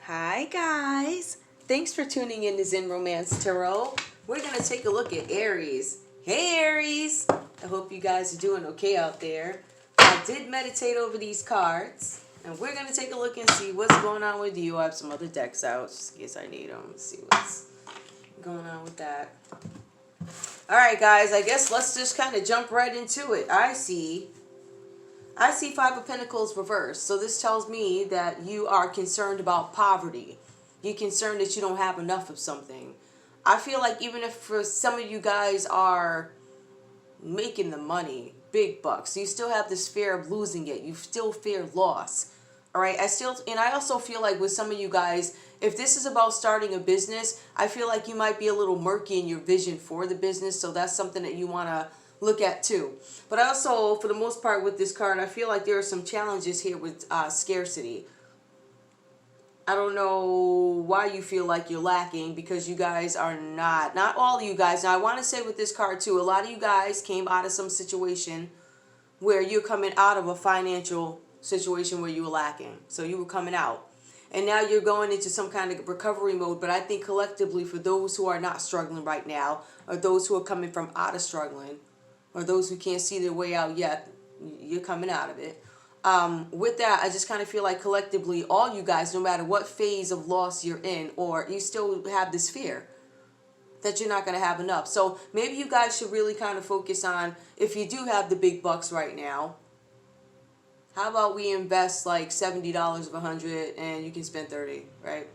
Hi guys, thanks for tuning in to Zen Romance Tarot. We're going to take a look at Aries. Hey Aries, I hope you guys are doing okay out there. I did meditate over these cards, and we're going to take a look and see what's going on with you. I have some other decks out just in case I need them. Let's see what's going on with that. Alright guys, I guess let's just kind of jump right into it. I see Five of Pentacles reversed. So this tells me that you are concerned about poverty. You're concerned that you don't have enough of something. I feel like even if for some of you guys are making the money, big bucks, you still have this fear of losing it. You still fear loss. All right. I also feel like with some of you guys, if this is about starting a business, I feel like you might be a little murky in your vision for the business. So that's something that you want to look at too. But also, for the most part with this card, I feel like there are some challenges here with scarcity. I don't know why you feel like you're lacking, because you guys are not all of you guys. Now I want to say with this card too, a lot of you guys came out of some situation where you're coming out of a financial situation where you were lacking. So you were coming out. And now you're going into some kind of recovery mode. But I think collectively, for those who are not struggling right now, or those who are coming from out of struggling, or those who can't see their way out yet, you're coming out of it. With that, I just kind of feel like collectively, all you guys, no matter what phase of loss you're in, or you still have this fear that you're not going to have enough. So maybe you guys should really kind of focus on, if you do have the big bucks right now, how about we invest like $70 of 100 and you can spend 30, right?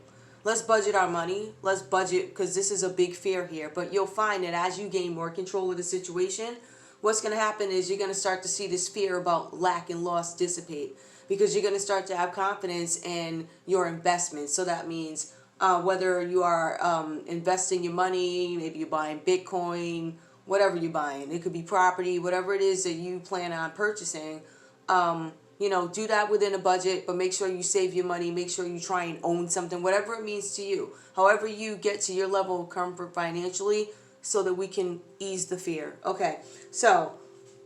Let's budget our money. Let's budget, because this is a big fear here. But you'll find that as you gain more control of the situation, what's going to happen is you're going to start to see this fear about lack and loss dissipate, because you're going to start to have confidence in your investments. So that means whether you are investing your money, maybe you're buying Bitcoin, whatever you're buying. It could be property, whatever it is that you plan on purchasing. Do that within a budget, but make sure you save your money. Make sure you try and own something, whatever it means to you. However you get to your level of comfort financially, so that we can ease the fear. Okay, so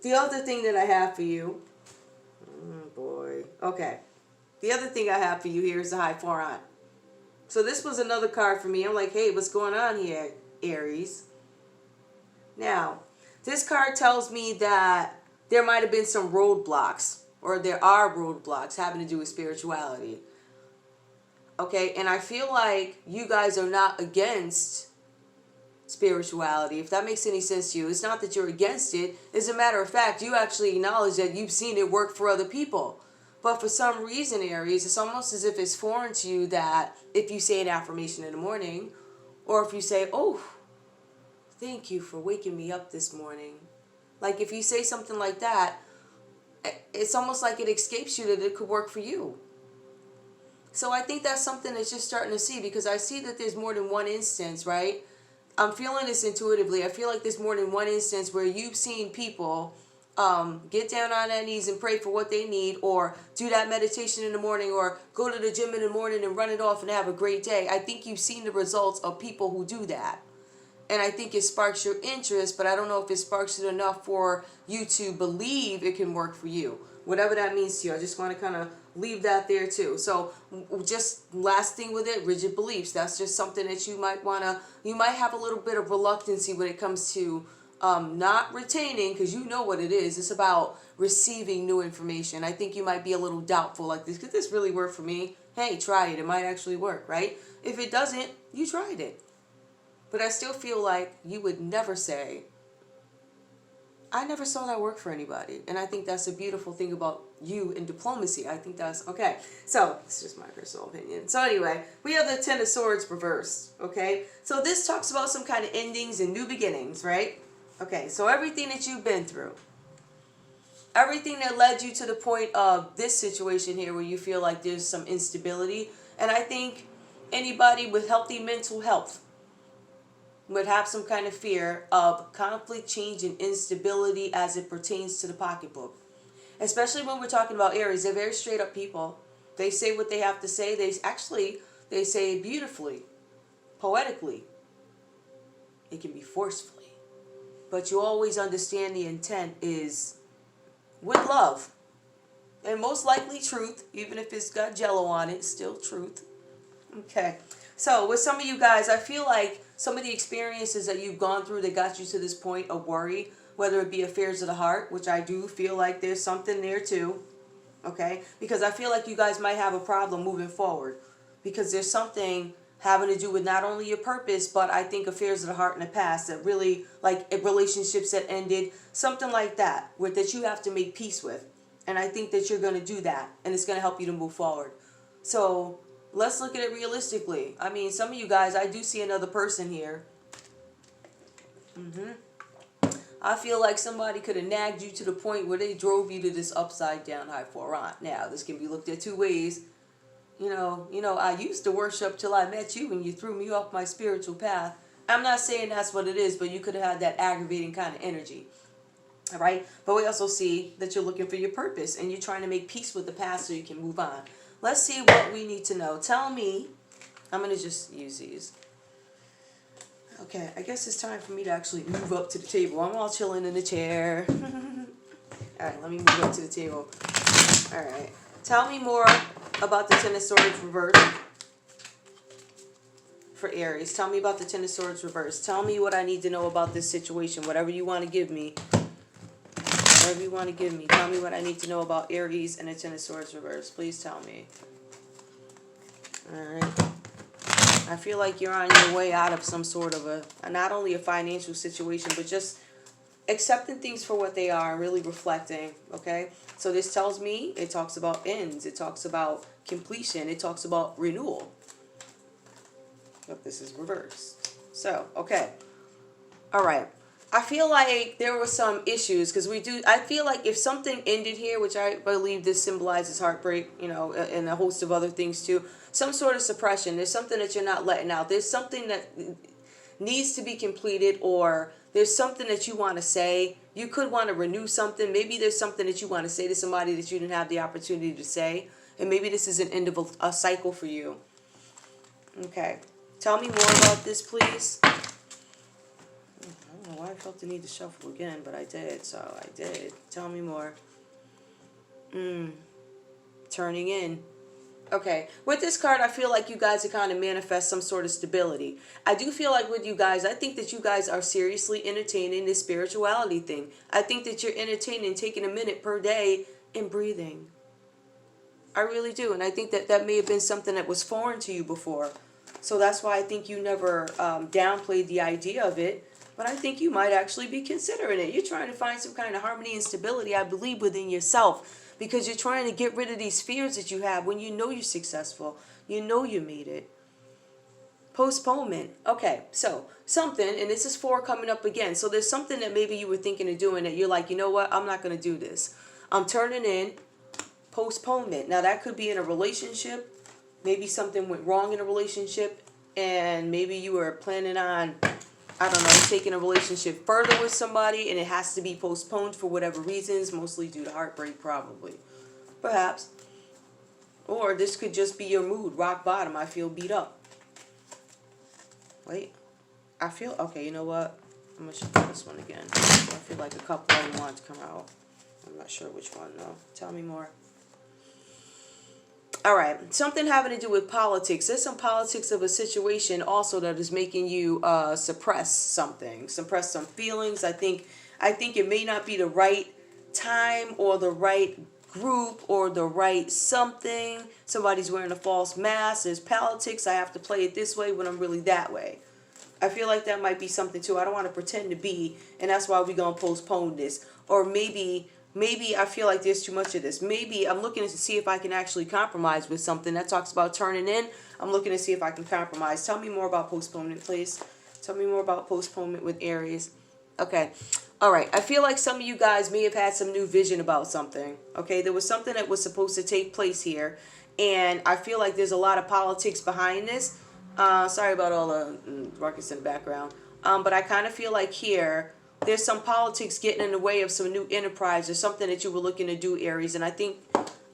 the other thing that I have for you, the other thing I have for you here is the High Four Aunt. So this was another card for me. I'm like, hey, what's going on here, Aries? Now, this card tells me that there might have been some roadblocks, or there are roadblocks having to do with spirituality. Okay, and I feel like you guys are not against spirituality, if that makes any sense to you. It's not that you're against it. As a matter of fact, you actually acknowledge that you've seen it work for other people. But for some reason, Aries, it's almost as if it's foreign to you that if you say an affirmation in the morning, or if you say, oh, thank you for waking me up this morning. Like if you say something like that, it's almost like it escapes you that it could work for you. So I think that's something that's just starting to see, because I see that there's more than one instance, right? I'm feeling this intuitively. I feel like there's more than one instance where you've seen people get down on their knees and pray for what they need, or do that meditation in the morning, or go to the gym in the morning and run it off and have a great day. I think you've seen the results of people who do that. And I think it sparks your interest, but I don't know if it sparks it enough for you to believe it can work for you. Whatever that means to you. I just want to kind of leave that there too. So just last thing with it, rigid beliefs. That's just something that you might have a little bit of reluctancy when it comes to not retaining, because you know what it is. It's about receiving new information. I think you might be a little doubtful, like this. Could this really work for me? Hey, try it. It might actually work, right? If it doesn't, you tried it. But I still feel like you would never say, I never saw that work for anybody. And I think that's a beautiful thing about you in diplomacy. I think that's okay. So it's just my personal opinion. So anyway, we have the Ten of Swords reversed. Okay. So this talks about some kind of endings and new beginnings, right? Okay. So everything that you've been through, everything that led you to the point of this situation here where you feel like there's some instability. And I think anybody with healthy mental health would have some kind of fear of conflict, change, and instability as it pertains to the pocketbook. Especially when we're talking about Aries. They're very straight up people. They say what they have to say. They say it beautifully, poetically. It can be forcefully. But you always understand the intent is with love. And most likely truth, even if it's got jello on it, still truth. Okay. So with some of you guys, I feel like some of the experiences that you've gone through that got you to this point of worry, whether it be affairs of the heart, which I do feel like there's something there too. Okay? Because I feel like you guys might have a problem moving forward. Because there's something having to do with not only your purpose, but I think affairs of the heart in the past that really, like relationships that ended, something like that, that you have to make peace with. And I think that you're going to do that, and it's going to help you to move forward. So let's look at it realistically. I mean, some of you guys, I do see another person here. I feel like somebody could have nagged you to the point where they drove you to this upside down high four aunt. Now, this can be looked at two ways. You know, I used to worship till I met you and you threw me off my spiritual path. I'm not saying that's what it is, but you could have had that aggravating kind of energy. All right? But we also see that you're looking for your purpose and you're trying to make peace with the past so you can move on. Let's see what we need to know. Tell me. I'm going to just use these. Okay, I guess it's time for me to actually move up to the table. I'm all chilling in the chair. All right, let me move up to the table. All right. Tell me more about the Ten of Swords reverse for Aries. Tell me about the Ten of Swords reverse. Tell me what I need to know about this situation. Whatever you want to give me. Whatever you want to give me. Tell me what I need to know about Aries and the Ten of Swords reverse. Please tell me. Alright. I feel like you're on your way out of some sort of not only a financial situation, but just accepting things for what they are and really reflecting. Okay? So this tells me, it talks about ends. It talks about completion. It talks about renewal. But this is reversed. So, okay. Alright. I feel like there were some issues because I feel like if something ended here, which I believe this symbolizes heartbreak, and a host of other things too, some sort of suppression. There's something that you're not letting out. There's something that needs to be completed, or there's something that you want to say. You could want to renew something. Maybe there's something that you want to say to somebody that you didn't have the opportunity to say. And maybe this is an end of a cycle for you. Okay. Tell me more about this, please. I don't know why I felt the need to shuffle again, but I did, so I did. Tell me more. Turning in. Okay, with this card, I feel like you guys are kind of manifest some sort of stability. I do feel like with you guys, I think that you guys are seriously entertaining this spirituality thing. I think that you're entertaining taking a minute per day and breathing. I really do, and I think that that may have been something that was foreign to you before. So that's why I think you never downplayed the idea of it. But I think you might actually be considering it. You're trying to find some kind of harmony and stability, I believe, within yourself. Because you're trying to get rid of these fears that you have when you know you're successful. You know you made it. Postponement. Okay, so something, and this is 4 coming up again. So there's something that maybe you were thinking of doing that you're like, you know what, I'm not going to do this. I'm turning in postponement. Now that could be in a relationship. Maybe something went wrong in a relationship. And maybe you were planning on, I don't know, taking a relationship further with somebody and it has to be postponed for whatever reasons, mostly due to heartbreak probably. Perhaps. Or this could just be your mood, rock bottom. I feel beat up. Wait. I feel, okay, you know what? I'm going to shuffle this one again. I feel like a couple of them want to come out. I'm not sure which one though. Tell me more. All right, something having to do with politics. There's some politics of a situation also that is making you suppress something, suppress some feelings. I think it may not be the right time or the right group or the right something. Somebody's wearing a false mask. There's politics. I have to play it this way when I'm really that way. I feel like that might be something too. I don't want to pretend to be, and that's why we're going to postpone this. Or maybe I feel like there's too much of this. Maybe I'm looking to see if I can actually compromise with something. That talks about turning in. I'm looking to see if I can compromise. Tell me more about postponement, please. Tell me more about postponement with Aries. Okay. All right. I feel like some of you guys may have had some new vision about something. Okay. There was something that was supposed to take place here. And I feel like there's a lot of politics behind this. Sorry about all the ruckus in the background. But I kind of feel like here, there's some politics getting in the way of some new enterprise or something that you were looking to do, Aries. And I think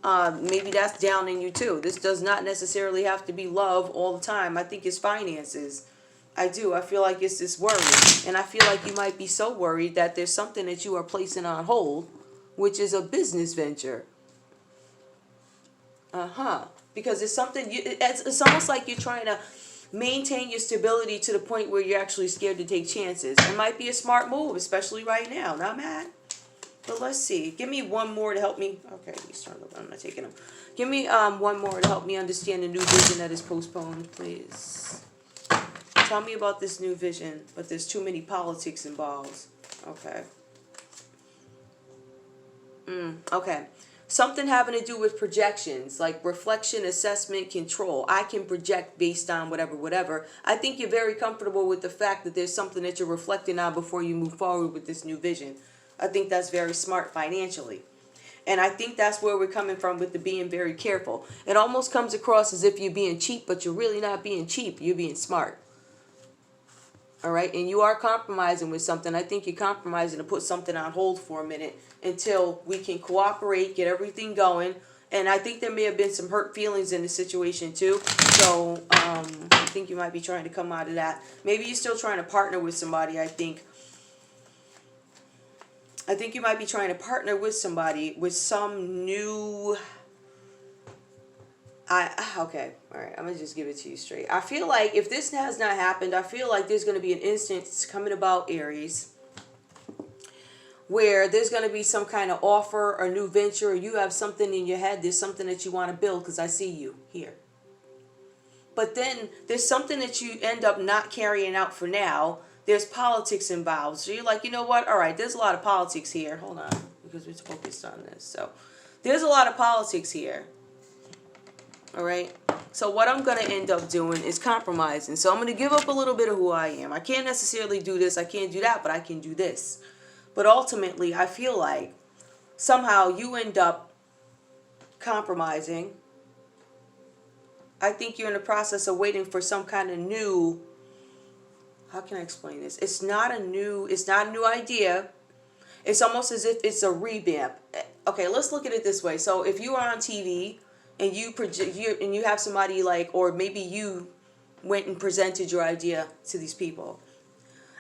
maybe that's down in you too. This does not necessarily have to be love all the time. I think it's finances. I do. I feel like it's this worry. And I feel like you might be so worried that there's something that you are placing on hold, which is a business venture. because it's something, it's almost like you're trying to maintain your stability to the point where you're actually scared to take chances. It might be a smart move, especially right now. Not mad. But let's see. Give me one more to help me. Okay, he's trying to, I'm not taking him. Give me one more to help me understand the new vision that is postponed, please. Tell me about this new vision, but there's too many politics involved. Okay. Okay. Something having to do with projections, like reflection, assessment, control. I can project based on whatever. I think you're very comfortable with the fact that there's something that you're reflecting on before you move forward with this new vision. I think that's very smart financially. And I think that's where we're coming from with the being very careful. It almost comes across as if you're being cheap, but you're really not being cheap. You're being smart. All right, and you are compromising with something. I think you're compromising to put something on hold for a minute until we can cooperate, get everything going. And I think there may have been some hurt feelings in the situation too. So I think you might be trying to come out of that. Maybe you're still trying to partner with somebody. I think you might be trying to partner with somebody with some new... Okay, all right, I'm going to just give it to you straight. I feel like if this has not happened, I feel like there's going to be an instance coming about, Aries, where there's going to be some kind of offer or new venture, or you have something in your head, there's something that you want to build, because I see you here. But then there's something that you end up not carrying out for now. There's politics involved. So you're like, you know what? All right, there's a lot of politics here. Hold on, because we're focused on this. So there's a lot of politics here. All right. So what I'm going to end up doing is compromising. So I'm going to give up a little bit of who I am. I can't necessarily do this. I can't do that, but I can do this. But ultimately, I feel like somehow you end up compromising. I think you're in the process of waiting for some kind of new... How can I explain this? It's not a new idea. It's almost as if it's a revamp. Okay, let's look at it this way. So if you are on TV... and you have somebody like, or maybe you went and presented your idea to these people,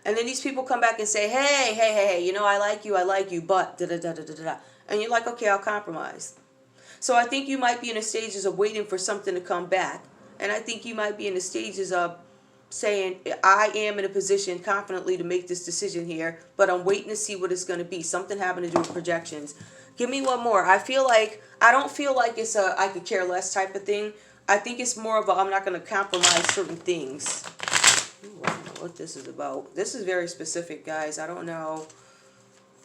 and then these people come back and say, hey, you know, I like you, but da-da-da-da-da-da, and you're like, okay, I'll compromise. So I think you might be in the stages of waiting for something to come back, and I think you might be in the stages of saying, I am in a position confidently to make this decision here, but I'm waiting to see what it's going to be. Something having to do with projections. Give me one more. I don't feel like it's a I could care less type of thing. I think it's more of a I'm not going to compromise certain things. Ooh, I don't know what this is about. This is very specific, guys. I don't know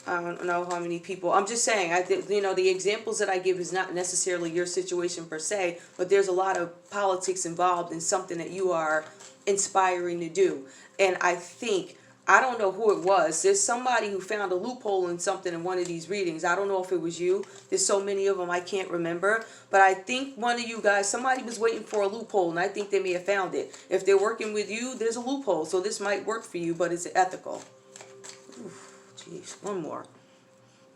how many people. I'm just saying, the examples that I give is not necessarily your situation per se, but there's a lot of politics involved in something that you are inspiring to do. And I don't know who it was. There's somebody who found a loophole in something in one of these readings. I don't know if it was you. There's so many of them I can't remember. But I think one of you guys, somebody was waiting for a loophole, and I think they may have found it. If they're working with you, there's a loophole. So this might work for you, but it's ethical. Jeez, one more.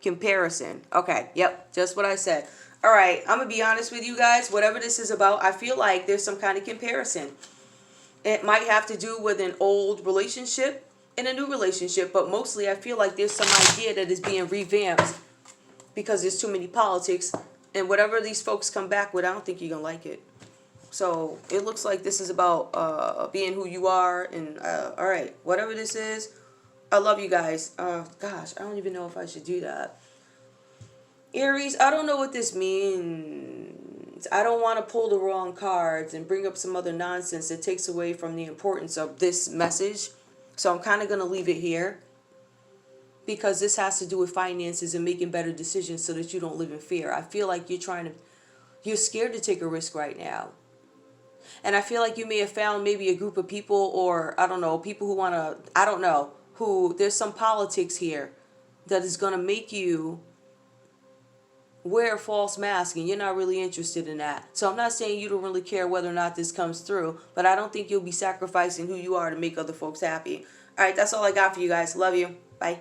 Comparison. Okay, yep, just what I said. All right, I'm going to be honest with you guys. Whatever this is about, I feel like there's some kind of comparison. It might have to do with an old relationship in a new relationship, but mostly I feel like there's some idea that is being revamped because there's too many politics, and whatever these folks come back with, I don't think you're gonna like it. So it looks like this is about being who you are, and all right, whatever this is, I love you guys. Gosh, I don't even know if I should do that. Aries, I don't know what this means. I don't want to pull the wrong cards and bring up some other nonsense that takes away from the importance of this message. So I'm kind of going to leave it here, because this has to do with finances and making better decisions so that you don't live in fear. I feel like you're scared to take a risk right now. And I feel like you may have found maybe a group of people, or I don't know, people who want to, there's some politics here that is going to make you wear a false mask, and you're not really interested in that. So I'm not saying you don't really care whether or not this comes through, but I don't think you'll be sacrificing who you are to make other folks happy. All right, that's all I got for you guys. Love you. Bye.